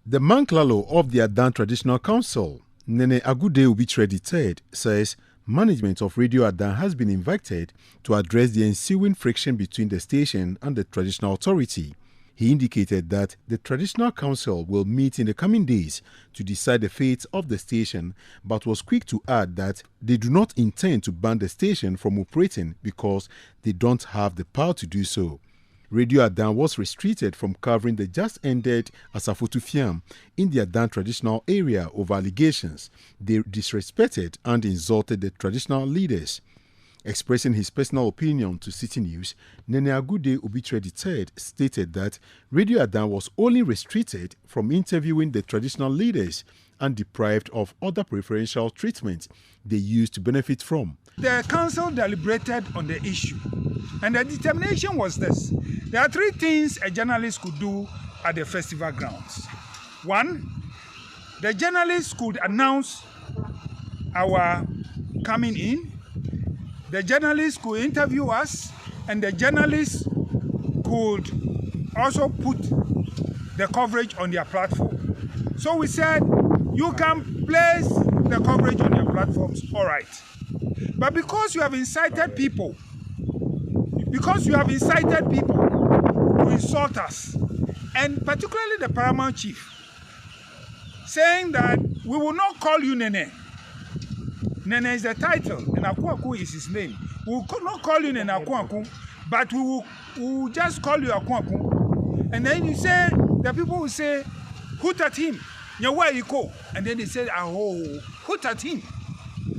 The Manklalo of the Adan Traditional Council, Nene Agudey Obichere III, says management of Radio Adan has been invited to address the ensuing friction between the station and the traditional authority. He indicated that the Traditional Council will meet in the coming days to decide the fate of the station, but was quick to add that they do not intend to ban the station from operating because they don't have the power to do so. Radio Adan was restricted from covering the just-ended Asafotufiam in the Adan traditional area over allegations they disrespected and insulted the traditional leaders. Expressing his personal opinion to Citi News, Nene Agudey Obichere III stated that Radio Adan was only restricted from interviewing the traditional leaders and deprived of other preferential treatment they used to benefit from. The council deliberated on the issue, and the determination was this. There are three things a journalist could do at the festival grounds. One, the journalist could announce our coming in, the journalist could interview us, and the journalist could also put the coverage on their platform. So we said, you can place the coverage on your platforms, all right. But because you have incited people, to insult us, and particularly the paramount chief, saying that we will not call you Nene. Nene is the title, and Akuaku is his name. We will not call you Nene Akuaku, but we will just call you Akuaku. And then you say, the people will say, hoot at him. Where you go? And then they say, oh, hoot at him.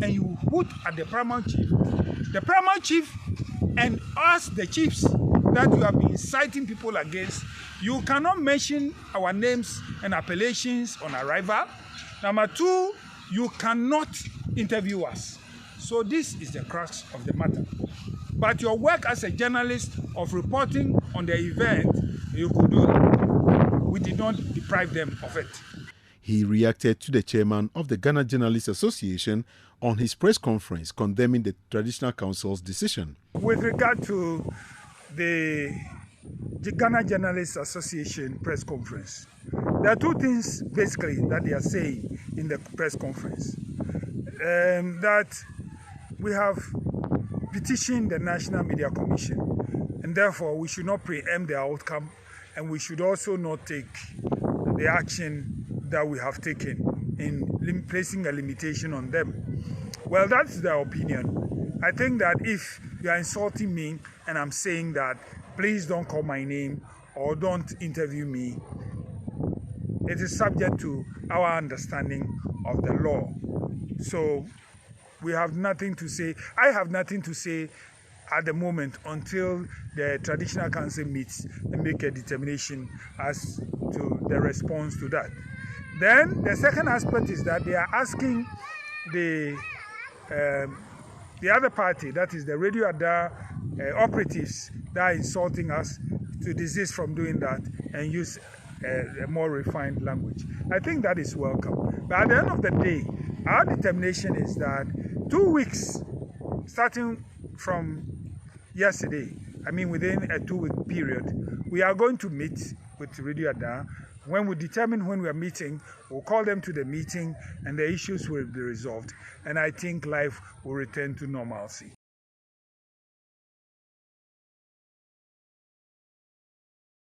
And you hoot at the paramount chief. The paramount chief and us, the chiefs, that you have been inciting people against, you cannot mention our names and appellations on arrival. Number two, you cannot interview us. So this is the crux of the matter. But your work as a journalist of reporting on the event, you could do that. We did not deprive them of it. He reacted to the chairman of the Ghana Journalists Association on his press conference condemning the Traditional Council's decision. With regard to the Ghana Journalists Association press conference, there are two things basically that they are saying in the press conference. That we have petitioned the National Media Commission, and therefore we should not preempt the outcome, and we should also not take the action that we have taken in placing a limitation on them. Well, that's their opinion. I think that if you are insulting me and I'm saying that please don't call my name or don't interview me, it is subject to our understanding of the law. So we have nothing to say. I have nothing to say at the moment until the Traditional Council meets and make a determination as to the response to that. Then the second aspect is that they are asking the other party, that is the Radio Adan operatives that are insulting us, to desist from doing that and use a more refined language. I think that is welcome. But at the end of the day, our determination is that 2 weeks, starting from yesterday, within a 2-week period, we are going to meet with Radio Adan. When we determine when we are meeting, we'll call them to the meeting and the issues will be resolved. And I think life will return to normalcy.